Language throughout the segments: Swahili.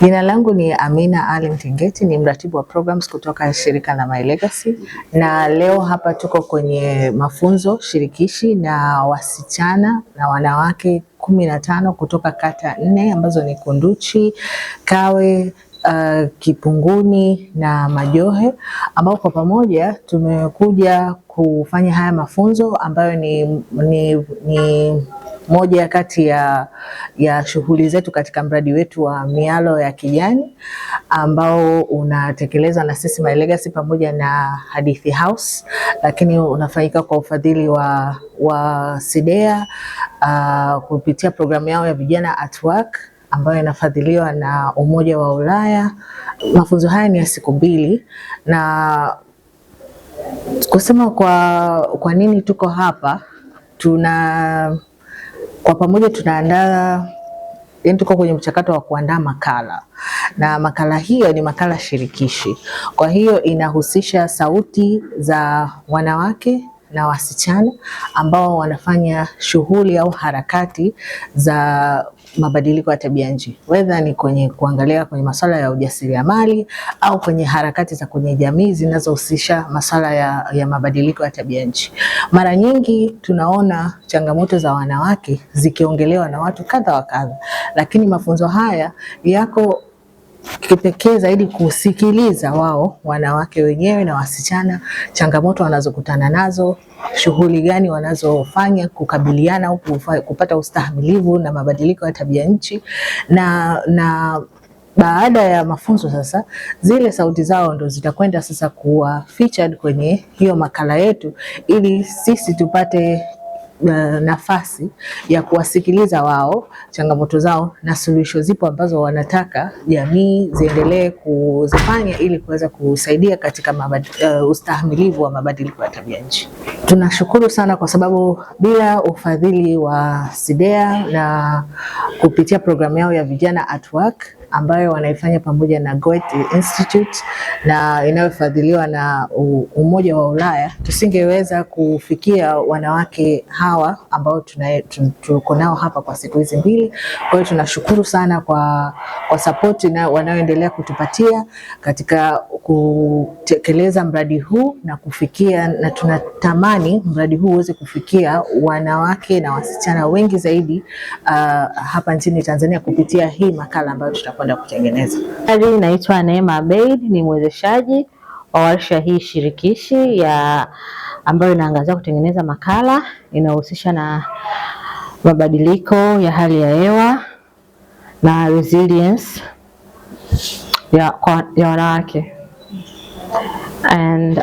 Jina langu ni Amina Ali Mtingeti, ni mratibu wa programs kutoka shirika la My Legacy, na leo hapa tuko kwenye mafunzo shirikishi na wasichana na wanawake 15 kutoka kata 4 ambazo ni Kunduchi, Kawe, Kipunguni na Majohe, ambao kwa pamoja tumekuja kufanya haya mafunzo ambayo ni moja kati ya shughuli zetu katika mradi wetu wa mialo ya kijani ambao unatekelezwa na sisi My Legacy pamoja na Hadithi House, lakini unafanyika kwa ufadhili wa SIDEA kupitia programu yao ya vijana at work ambayo inafadhiliwa na Umoja wa Ulaya. Mafunzo haya ni ya siku 2, na kusema kwa nini tuko hapa, kwa pamoja tunaandaa, tuko kwenye mchakato wa kuandaa makala, na makala hiyo ni makala shirikishi. Kwa hiyo inahusisha sauti za wanawake na wasichana ambao wanafanya shughuli au harakati za mabadiliko ya tabia nchi, whether ni kwenye kuangalia kwenye masuala ya ujasiriamali au kwenye harakati za kwenye jamii zinazohusisha masuala ya mabadiliko ya tabia nchi. Mara nyingi tunaona changamoto za wanawake zikiongelewa na watu kadha wa kadha, lakini mafunzo haya yako kipekee zaidi kusikiliza wao wanawake wenyewe na wasichana, changamoto wanazokutana nazo, shughuli gani wanazofanya kukabiliana au kupata ustahimilivu na mabadiliko ya tabia nchi, na baada ya mafunzo sasa zile sauti zao ndo zitakwenda sasa kuwa featured kwenye hiyo makala yetu, ili sisi tupate nafasi ya kuwasikiliza wao, changamoto zao na suluhisho zipo ambazo wanataka jamii ziendelee kuzifanya ili kuweza kusaidia katika ustahimilivu wa mabadiliko ya tabia nchi. Tunashukuru sana kwa sababu bila ufadhili wa SIDEA na kupitia programu yao ya vijana at work ambayo wanaifanya pamoja na Goethe Institute na inayofadhiliwa na Umoja wa Ulaya, tusingeweza kufikia wanawake hawa ambao tuko nao hapa kwa siku hizi 2. Kwa hiyo tunashukuru sana kwa support wanaoendelea kutupatia katika kutekeleza mradi huu na kufikia, na tunatamani mradi huu uweze kufikia wanawake na wasichana wengi zaidi hapa nchini Tanzania kupitia hii makala ambayo tutakwenda kutengeneza. Naitwa Neema Abeid, ni mwezeshaji wa warsha hii shirikishi ambayo inaangazia kutengeneza makala inayohusisha na mabadiliko ya hali ya hewa na resilience ya wanawake. And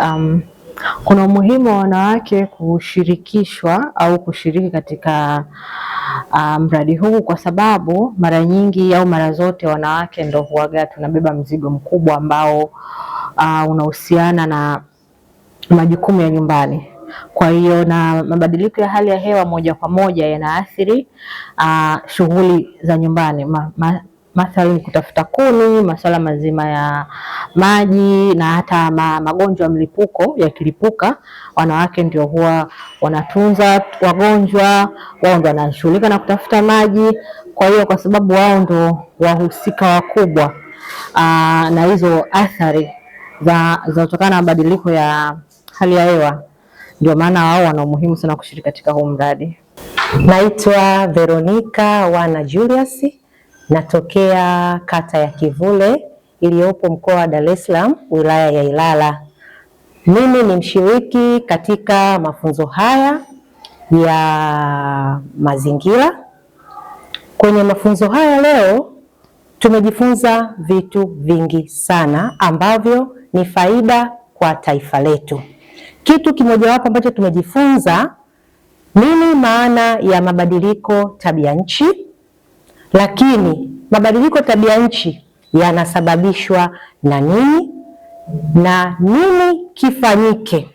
kuna umuhimu wa wanawake kushirikishwa au kushiriki katika mradi huu kwa sababu mara nyingi au mara zote wanawake ndo huaga tunabeba mzigo mkubwa ambao unahusiana na majukumu ya nyumbani. Kwa hiyo na mabadiliko ya hali ya hewa moja kwa moja yanaathiri shughuli za nyumbani, mathalan kutafuta kuni, masuala mazima ya maji na hata magonjwa mlipuko yakilipuka, wanawake ndio huwa wanatunza wagonjwa, wao ndio wanashughulika na kutafuta maji. Kwa hiyo kwa sababu wao ndio wahusika wakubwa na hizo athari za kutokana na mabadiliko ya hali ya hewa, ndio maana wao wana umuhimu sana kushiriki katika huu mradi. Naitwa Veronica Wana Julius, natokea kata ya Kivule iliyopo mkoa wa Dar es Salaam, wilaya ya Ilala. Mimi ni mshiriki katika mafunzo haya ya mazingira. Kwenye mafunzo haya leo tumejifunza vitu vingi sana ambavyo ni faida kwa taifa letu. Kitu kimojawapo ambacho tumejifunza, nini maana ya mabadiliko tabia nchi, lakini mabadiliko tabia nchi yanasababishwa na nini na nini kifanyike.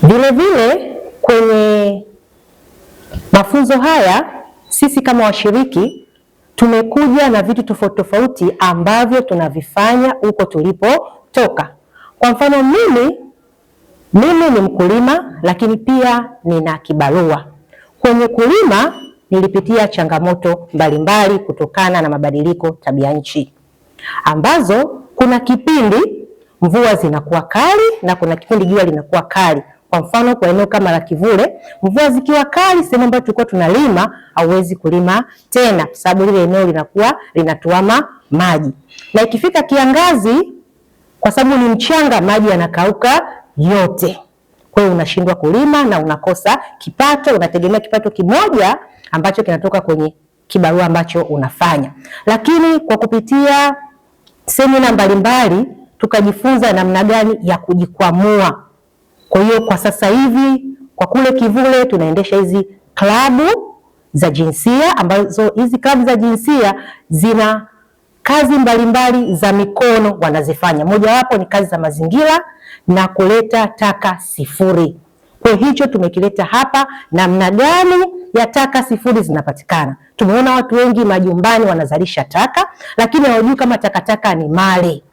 Vile vile kwenye mafunzo haya sisi kama washiriki tumekuja na vitu tofauti tofauti ambavyo tunavifanya huko tulipotoka. Kwa mfano mimi ni mkulima, lakini pia nina kibarua. Kwenye kulima nilipitia changamoto mbalimbali kutokana na mabadiliko tabia nchi, ambazo kuna kipindi mvua zinakuwa kali na kuna kipindi jua linakuwa kali. Kwa mfano, kwa eneo kama la Kivule, mvua zikiwa kali, sehemu ambayo tulikuwa tunalima hauwezi kulima tena, sababu lile eneo linakuwa linatuama maji. Na ikifika kiangazi, kwa sababu ni mchanga, maji yanakauka yote. Kwa hiyo unashindwa kulima na unakosa kipato, unategemea kipato kimoja ambacho kinatoka kwenye kibarua ambacho unafanya. Lakini kwa kupitia semina mbalimbali tukajifunza namna gani ya kujikwamua. Kwa hiyo kwa sasa hivi kwa kule Kivule tunaendesha hizi klabu za jinsia, ambazo hizi klabu za jinsia zina kazi mbalimbali za mikono wanazifanya. Mojawapo ni kazi za mazingira na kuleta taka sifuri. Kwa hicho tumekileta hapa, namna gani ya taka sifuri zinapatikana. Tumeona watu wengi majumbani wanazalisha taka, lakini hawajui kama takataka ni mali.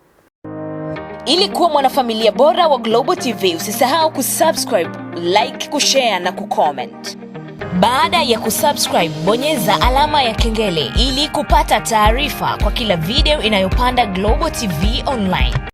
Ili kuwa mwanafamilia bora wa Global TV, usisahau kusubscribe, like, kushare na kucomment. Baada ya kusubscribe, bonyeza alama ya kengele ili kupata taarifa kwa kila video inayopanda Global TV Online.